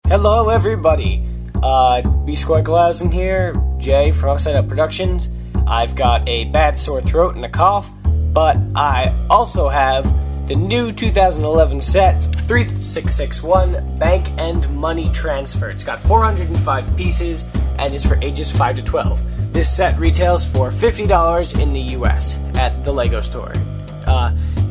Hello everybody, B-Squad here, Jay from Upside Up Productions. I've got a bad sore throat and a cough, but I also have the new 2011 set, 3661 Bank and Money Transfer. It's got 405 pieces and is for ages 5 to 12. This set retails for $50 in the US at the LEGO store.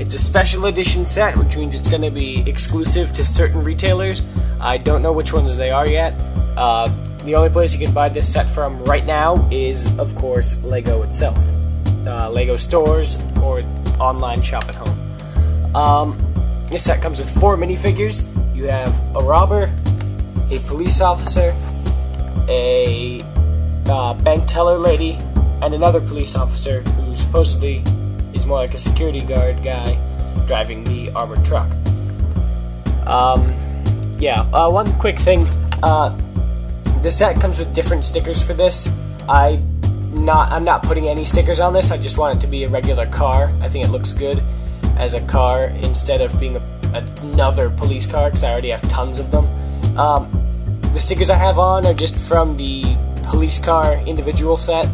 It's a special edition set, which means it's going to be exclusive to certain retailers. I don't know which ones they are yet. The only place you can buy this set from right now is, of course, LEGO itself. LEGO stores or online shop at home. This set comes with 4 minifigures. You have a robber, a police officer, a bank teller lady, and another police officer who supposedly is more like a security guard guy driving the armored truck. One quick thing. The set comes with different stickers for this. I'm not putting any stickers on this. I just want it to be a regular car. I think it looks good as a car instead of being another police car, because I already have tons of them. The stickers I have on are just from the police car individual set.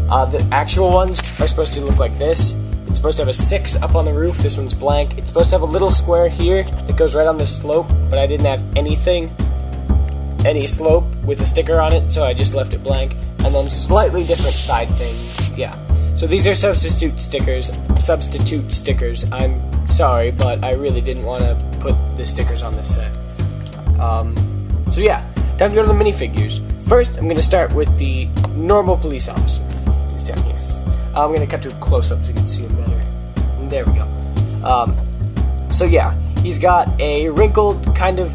The actual ones are supposed to look like this. It's supposed to have a 6 up on the roof. This one's blank. It's supposed to have a little square here that goes right on this slope, but I didn't have any slope with a sticker on it, so I just left it blank. And then slightly different side things. Yeah. So these are substitute stickers. I'm sorry, but I really didn't want to put the stickers on this set. So yeah, time to go to the minifigures. First, I'm going to start with the normal police officer. He's down here. I'm going to cut to a close-up so you can see him better. And there we go. So yeah, he's got a wrinkled, kind of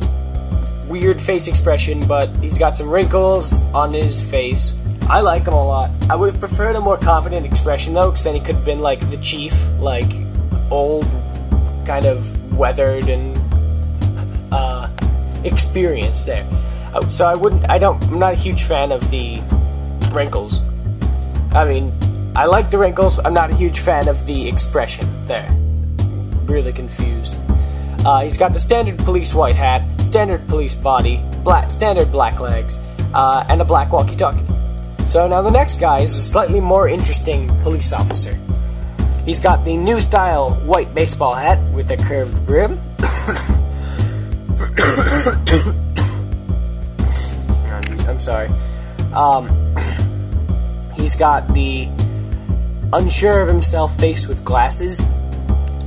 weird face expression, but he's got some wrinkles on his face. I like him a lot. I would have preferred a more confident expression, though, because then he could have been like the chief, like old, kind of weathered and experienced there. So I'm not a huge fan of the wrinkles. I mean, I like the wrinkles. I'm not a huge fan of the expression there. Really confused. He's got the standard police white hat, standard police body, standard black legs, and a black walkie-talkie. So now the next guy is a slightly more interesting police officer. He's got the new style white baseball hat with a curved brim. I'm sorry. He's got the unsure of himself face with glasses.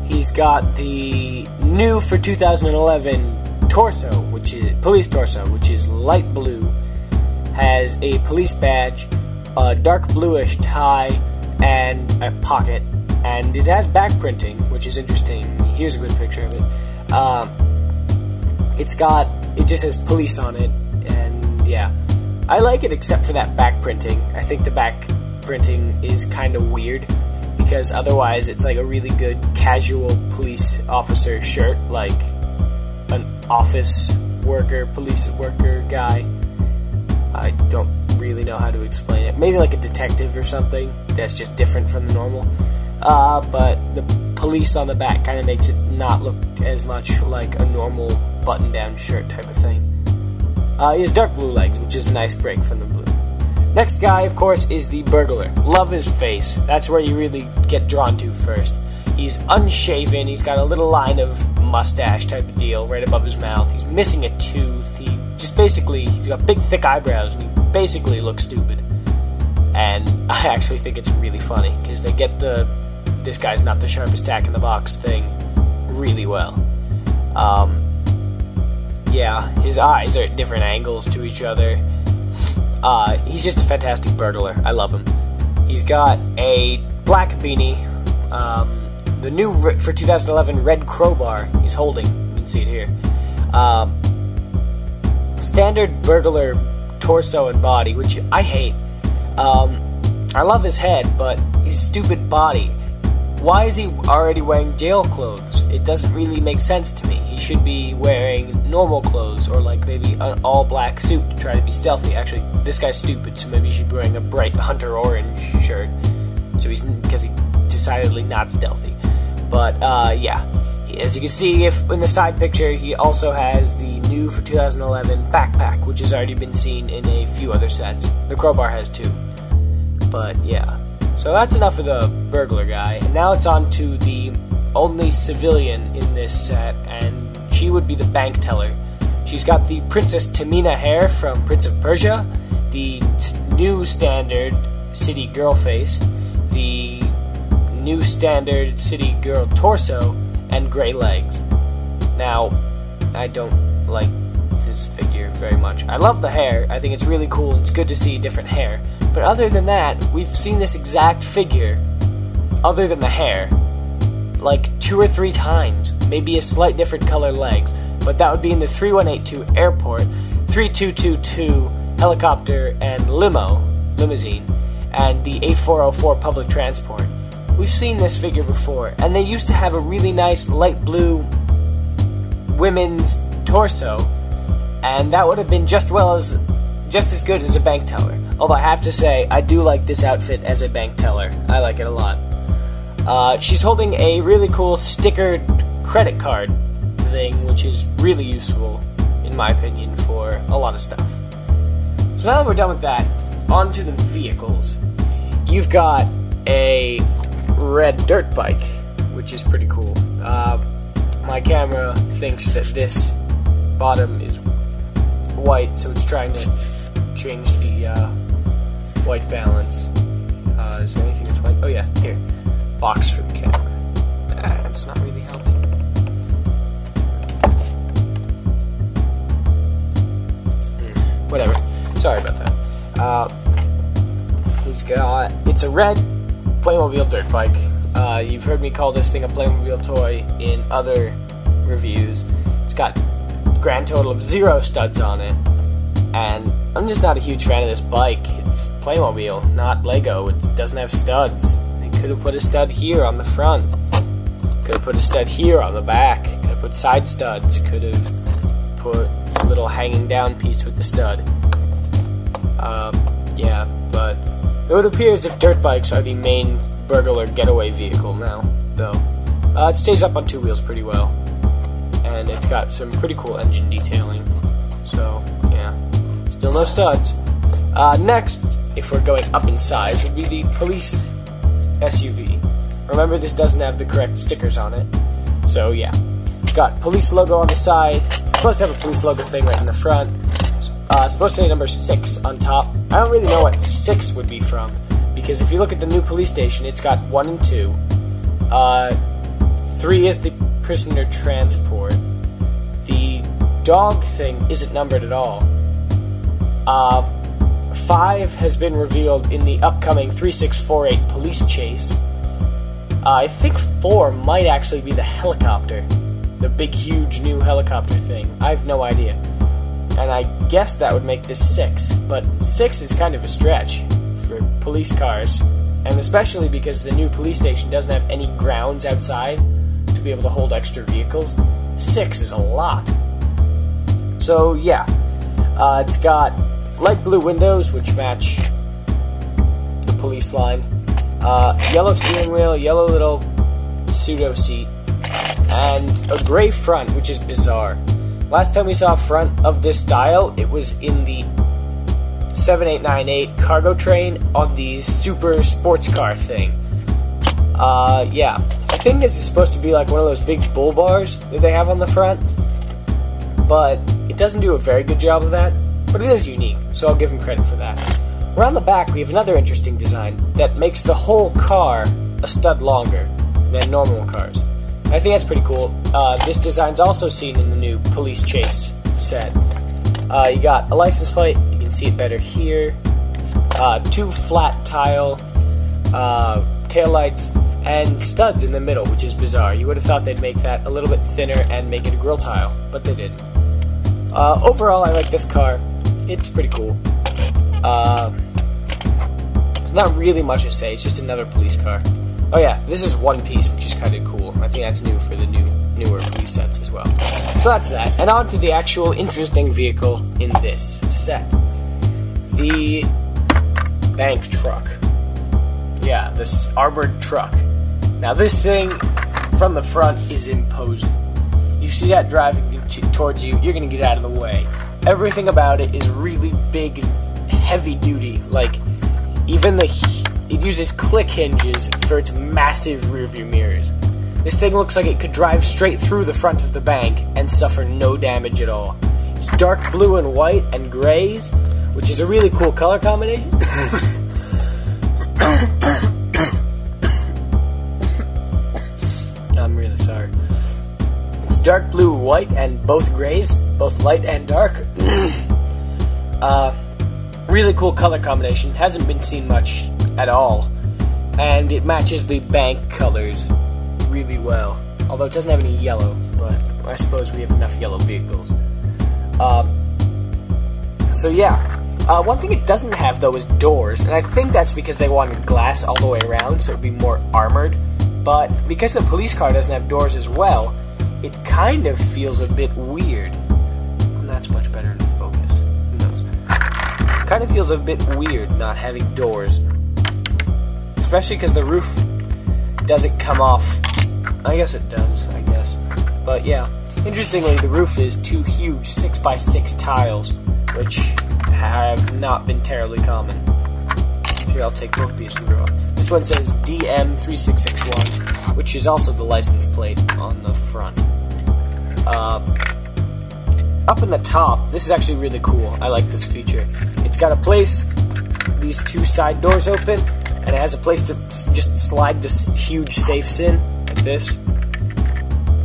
He's got the new for 2011 torso, which is police torso, which is light blue, has a police badge, a dark bluish tie, and a pocket, and it has back printing, which is interesting. Here's a good picture of it. It just says police on it, and yeah, I like it except for that back printing. I think the back printing is kind of weird, because otherwise it's like a really good casual police officer shirt, like an office worker, police worker guy. I don't really know how to explain it. Maybe like a detective or something that's just different from the normal. But the police on the back kind of makes it not look as much like a normal button-down shirt type of thing. He has dark blue legs, which is a nice break from the blue. Next guy, of course, is the burglar. Love his face. That's where you really get drawn to first. He's unshaven. He's got a little line of mustache type of deal right above his mouth. He's missing a tooth. He's got big, thick eyebrows, and he basically looks stupid. And I actually think it's really funny, because they get this guy's not the sharpest tack in the box thing really well. Yeah, his eyes are at different angles to each other. He's just a fantastic burglar. I love him. He's got a black beanie. The new for 2011 red crowbar he's holding. You can see it here. Standard burglar torso and body, which I hate. I love his head, but his stupid body. Why is he already wearing jail clothes? It doesn't really make sense to me. He should be wearing normal clothes, or like maybe an all-black suit to try to be stealthy. Actually, this guy's stupid, so maybe he should be wearing a bright hunter orange shirt. Because he's decidedly not stealthy. But yeah, As you can see, if in the side picture, he also has the new for 2011 backpack, which has already been seen in a few other sets. The crowbar has too. But yeah, so that's enough of the burglar guy, and now it's on to the only civilian in this set, and she would be the bank teller. She's got the Princess Tamina hair from Prince of Persia, the new standard city girl face, the new standard city girl torso, and gray legs. Now, I don't like this figure very much. I love the hair. I think it's really cool, and it's good to see different hair. But other than that, we've seen this exact figure, other than the hair, like 2 or 3 times. Maybe a slight different color legs. But that would be in the 3182 airport, 3222 helicopter and limousine, and the 8404 public transport. We've seen this figure before, and they used to have a really nice light blue women's torso, and that would have been just as good as a bank teller. Although I have to say, I do like this outfit as a bank teller. I like it a lot. She's holding a really cool stickered credit card thing, which is really useful, in my opinion, for a lot of stuff. So now that we're done with that, on to the vehicles. You've got a red dirt bike, which is pretty cool. My camera thinks that this bottom is white, so it's trying to change the white balance. Is there anything that's white? Oh yeah, here. Box for the camera. It's not really helping. Whatever. Sorry about that. It's a red Playmobil dirt bike. You've heard me call this thing a Playmobil toy in other reviews. It's got a grand total of 0 studs on it, and I'm just not a huge fan of this bike. It's Playmobil, not Lego. It doesn't have studs. They could have put a stud here on the front. Could have put a stud here on the back. Could have put side studs. Could have put a little hanging down piece with the stud. Yeah, but it would appear as if dirt bikes are the main burglar getaway vehicle now, though. It stays up on 2 wheels pretty well, and it's got some pretty cool engine detailing, so yeah, still no studs. Next, if we're going up in size, would be the police SUV. Remember, this doesn't have the correct stickers on it, so yeah. It's got police logo on the side, it's supposed to have a police logo thing right in the front. Supposed to say number 6 on top. I don't really know what 6 would be from, because if you look at the new police station, it's got 1 and 2. 3 is the prisoner transport. The dog thing isn't numbered at all. 5 has been revealed in the upcoming 3648 police chase. I think 4 might actually be the helicopter. The big, huge new helicopter thing. I have no idea. And I guess that would make this 6, but 6 is kind of a stretch for police cars, and especially because the new police station doesn't have any grounds outside to be able to hold extra vehicles. 6 is a lot. So yeah, it's got light blue windows which match the police line, yellow steering wheel, yellow little pseudo seat, and a gray front, which is bizarre. Last time we saw a front of this style, it was in the 7898 cargo train on the super sports car thing. Yeah, I think this is supposed to be like one of those big bull bars that they have on the front, but it doesn't do a very good job of that, but it is unique, so I'll give them credit for that. Around the back, we have another interesting design that makes the whole car a stud longer than normal cars. I think that's pretty cool. This design's also seen in the new Police Chase set. You got a license plate, you can see it better here, 2 flat tile taillights, and studs in the middle, which is bizarre. You would have thought they'd make that a little bit thinner and make it a grill tile, but they didn't. Overall, I like this car. It's pretty cool. There's not really much to say, it's just another police car. Oh yeah, this is one piece, which is kind of cool. I think that's new for the newer police sets as well. So that's that. And on to the actual interesting vehicle in this set. The bank truck. Yeah, this armored truck. Now this thing, from the front is imposing. You see that driving towards you, you're gonna get out of the way. Everything about it is really big and heavy duty. Like, even it uses click hinges for its massive rear view mirrors. This thing looks like it could drive straight through the front of the bank and suffer no damage at all. It's dark blue and white and grays, which is a really cool color combination. I'm really sorry. It's dark blue, white, and both grays, both light and dark. Really cool color combination. Hasn't been seen much at all. And it matches the bank colors really well. Although it doesn't have any yellow, but I suppose we have enough yellow vehicles. So yeah. One thing it doesn't have, though, is doors. And I think that's because they wanted glass all the way around, so it would be more armored. But because the police car doesn't have doors as well, it kind of feels a bit weird. And that's much better in focus. Who knows? It kind of feels a bit weird not having doors. Especially because the roof doesn't come off. I guess it does, I guess. But yeah. Interestingly, the roof is two huge 6x6 tiles, which have not been terribly common. Here, I'll take both these and draw. This one says DM3661, which is also the license plate on the front. Up in the top, this is actually really cool. I like this feature. It's got a place, these two side doors open, and it has a place to just slide this huge safes in, like this. I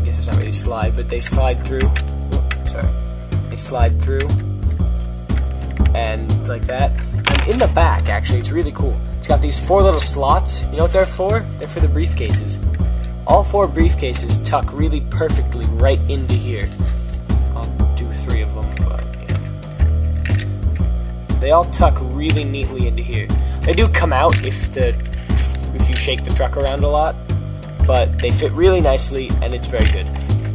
guess it's not really slide, but they slide through. Oops, sorry. They slide through. And like that. And in the back, actually, it's really cool. It's got these 4 little slots. You know what they're for? They're for the briefcases. All 4 briefcases tuck really perfectly right into here. I'll do 3 of them, but yeah. They all tuck really neatly into here. They do come out if you shake the truck around a lot, but they fit really nicely, and it's very good.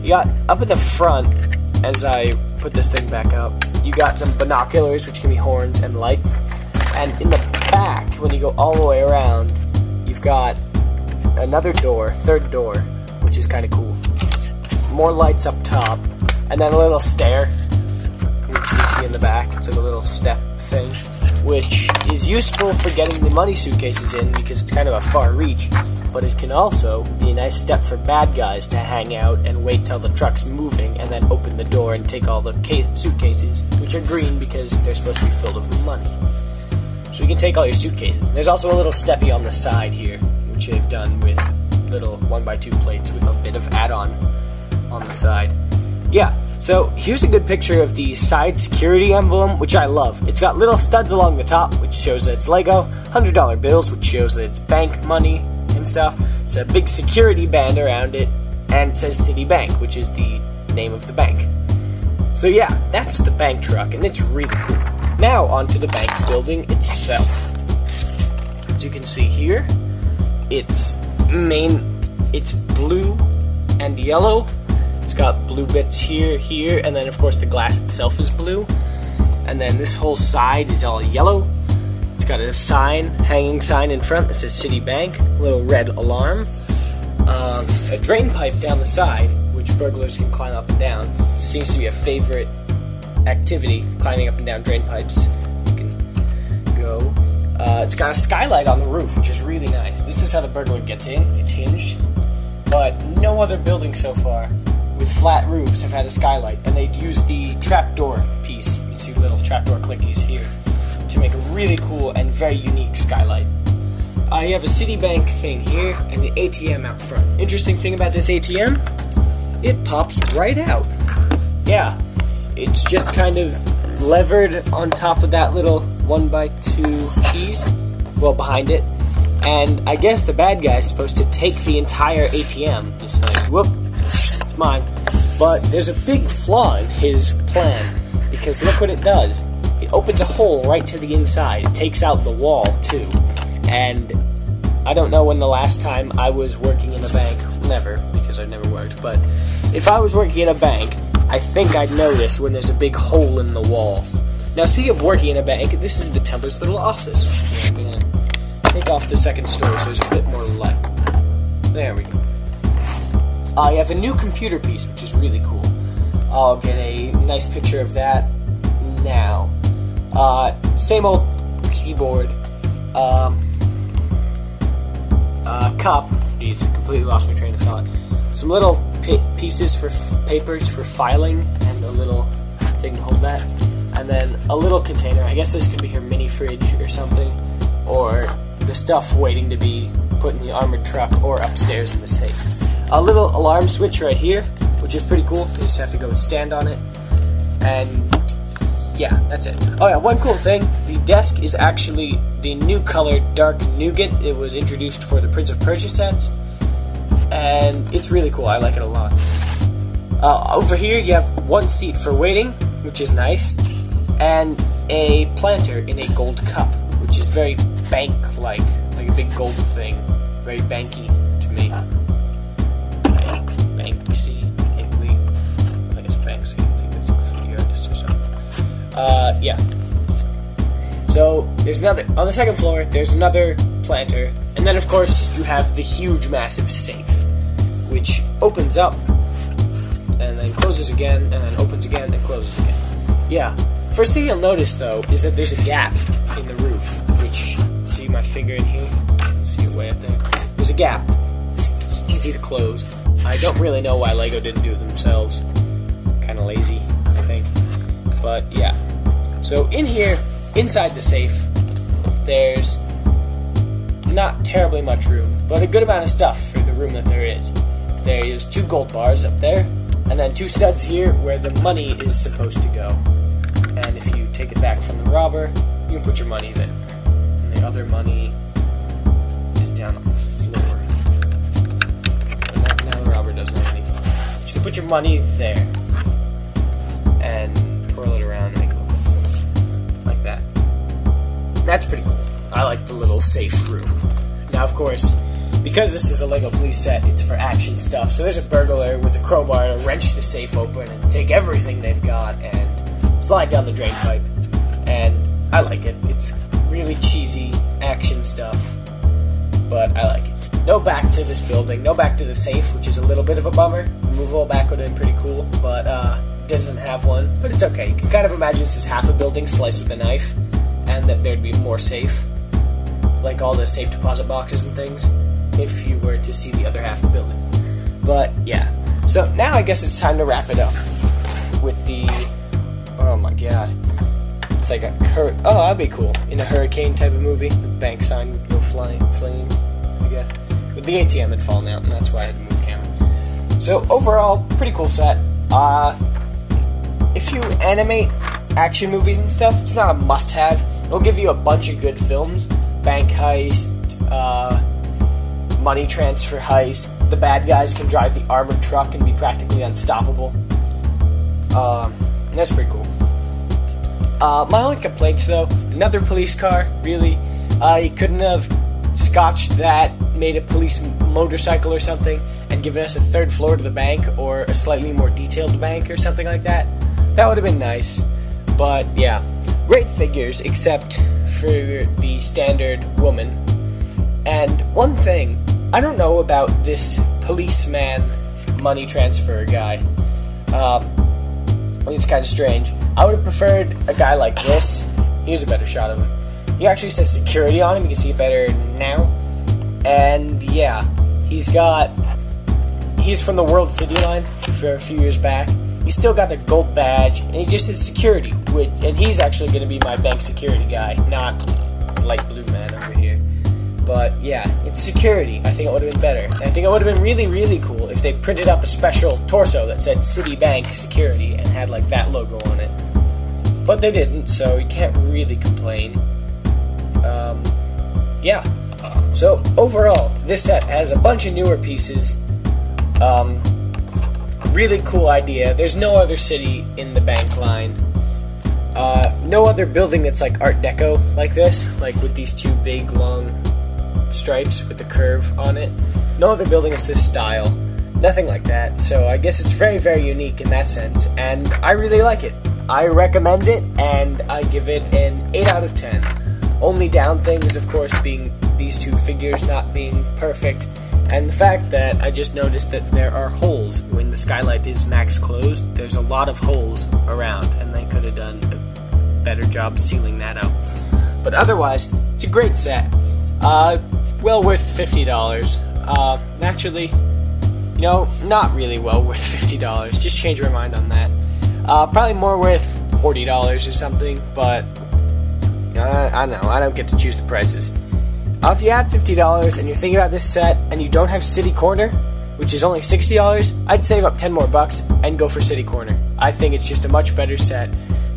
You got up at the front, as I put this thing back up, you got some binoculars, which can be horns and lights. And in the back, when you go all the way around, you've got another door, 3rd door, which is kind of cool. More lights up top, and then a little stair, which you can see in the back. It's like a little step thing, which is useful for getting the money suitcases in because it's kind of a far reach. But it can also be a nice step for bad guys to hang out and wait till the truck's moving and then open the door and take all the suitcases, which are green because they're supposed to be filled with money. So you can take all your suitcases. There's also a little steppy on the side here, which they've done with little 1x2 plates with a bit of add-on on the side. Yeah, so here's a good picture of the side security emblem, which I love. It's got little studs along the top, which shows that it's Lego, $100 bills, which shows that it's bank money, and stuff. It's a big security band around it, and it says Citibank, which is the name of the bank. So yeah, that's the bank truck, and it's really cool. Now onto the bank building itself. As you can see here, it's blue and yellow. It's got blue bits here, and then of course the glass itself is blue. And then this whole side is all yellow. It's got a hanging sign in front that says Citibank, a little red alarm, a drain pipe down the side, which burglars can climb up and down. It seems to be a favorite activity, climbing up and down drain pipes. You can go. It's got a skylight on the roof, which is really nice. This is how the burglar gets in. It's hinged, but no other building so far with flat roofs have had a skylight, and they'd use the trapdoor piece. You can see the little trapdoor clickies here to make a really cool and very unique skylight. You have a Citibank thing here and an ATM out front. Interesting thing about this ATM, it pops right out. Yeah, it's just kind of levered on top of that little 1x2 cheese, well, behind it. And I guess the bad guy's supposed to take the entire ATM. It's like, whoop, it's mine. But there's a big flaw in his plan, because look what it does. It opens a hole right to the inside. It takes out the wall, too. And I don't know when the last time I was working in a bank. Never, because I've never worked. But if I was working in a bank, I think I'd notice when there's a big hole in the wall. Now, speaking of working in a bank, this is the teller's little office. I'm going to take off the second story so there's a bit more light. There we go. You have a new computer piece, which is really cool. I'll get a nice picture of that now. Same old keyboard. Cup. Jeez, completely lost my train of thought. Some little pieces for papers for filing, and a little thing to hold that. And then a little container. I guess this could be her mini fridge or something. Or the stuff waiting to be put in the armored truck or upstairs in the safe. A little alarm switch right here, which is pretty cool. You just have to go and stand on it. And yeah, that's it. Oh yeah, one cool thing. The desk is actually the new color dark nougat. It was introduced for the Prince of Persia sets. And it's really cool. I like it a lot. Over here you have one seat for waiting, which is nice. And a planter in a gold cup, which is very bank-like. Like a big gold thing. Very banky to me. Banksy. I guess Banksy. I think that's a graffiti artist or something. Yeah. So, there's another, on the second floor, there's another planter, and then of course, you have the huge, massive safe, which opens up, and then closes again, and then opens again, and closes again. Yeah. First thing you'll notice, though, is that there's a gap in the roof, which, see my finger in here? You can see it way up there. There's a gap. It's easy to close. I don't really know why LEGO didn't do it themselves. Kind of lazy, I think. But, yeah. So, in here, inside the safe, there's not terribly much room, but a good amount of stuff for the room that there is. There's 2 gold bars up there, and then 2 studs here where the money is supposed to go. And if you take it back from the robber, you can put your money there. And the other money is down on the floor. So now the robber doesn't have any fun. But you can put your money there. And twirl it around and make it look cool. Like that. That's pretty cool. I like the little safe room. Now, of course, because this is a LEGO police set, it's for action stuff. So there's a burglar with a crowbar to wrench the safe open and take everything they've got and slide down the drain pipe. And I like it. It's really cheesy action stuff, but I like it. No back to this building, no back to the safe, which is a little bit of a bummer. The movable back would have been pretty cool, but it doesn't have one. But it's okay. You can kind of imagine this is half a building sliced with a knife, and that there'd be more safe, like all the safe deposit boxes and things, if you were to see the other half of the building. But yeah, so now I guess it's time to wrap it up with the, oh my god, it's like a, oh, that'd be cool, in a hurricane type of movie, the bank sign would go flying, I guess, but the ATM had fallen out, and that's why I had to move the camera. So overall, pretty cool set. If you animate action movies and stuff, it's not a must-have. It'll give you a bunch of good films, bank heist, money transfer heist, the bad guys can drive the armored truck and be practically unstoppable. And that's pretty cool. My only complaints, though, another police car, really. You couldn't have scotched that, made a police motorcycle or something, and given us a 3rd floor to the bank, or a slightly more detailed bank or something like that. That would have been nice. But, yeah. Great figures, except for the standard woman. And one thing, I don't know about this policeman money transfer guy. It's kind of strange. I would have preferred a guy like this. Here's a better shot of him. He actually says security on him. You can see it better now. And yeah, he's from the World City line for a few years back. He's still got the gold badge, and he just says security. And he's actually going to be my bank security guy, not light blue man over here. But yeah, it's security. I think it would have been better. And I think it would have been really, really cool if they printed up a special torso that said Citibank Security and had like that logo on it. But they didn't, so you can't really complain. Yeah. So overall, this set has a bunch of newer pieces. Really cool idea. There's no other city in the bank line. No other building that's like Art Deco like this, like with these 2 big long stripes with the curve on it. No other building is this style. Nothing like that. So I guess it's very, very unique in that sense, and I really like it. I recommend it, and I give it an 8 out of 10. Only down thing is, of course, being these 2 figures not being perfect, And the fact that I just noticed that there are holes when the skylight is max closed. There's a lot of holes around, and they could have done a better job sealing that out. But otherwise, it's a great set. Well worth $50. Actually, not really well worth $50. Just change my mind on that. Probably more worth $40 or something, but I don't know. I don't get to choose the prices. If you have $50 and you're thinking about this set and you don't have City Corner, which is only $60, I'd save up 10 more bucks and go for City Corner. I think it's just a much better set,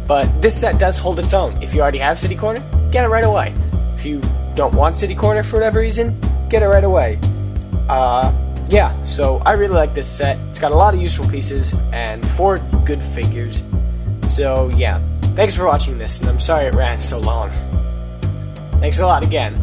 but this set does hold its own. If you already have City Corner, get it right away. If you don't want City Corner for whatever reason, get it right away. Yeah, so I really like this set. It's got a lot of useful pieces and 4 good figures. So yeah, thanks for watching this, and I'm sorry it ran so long. Thanks a lot again.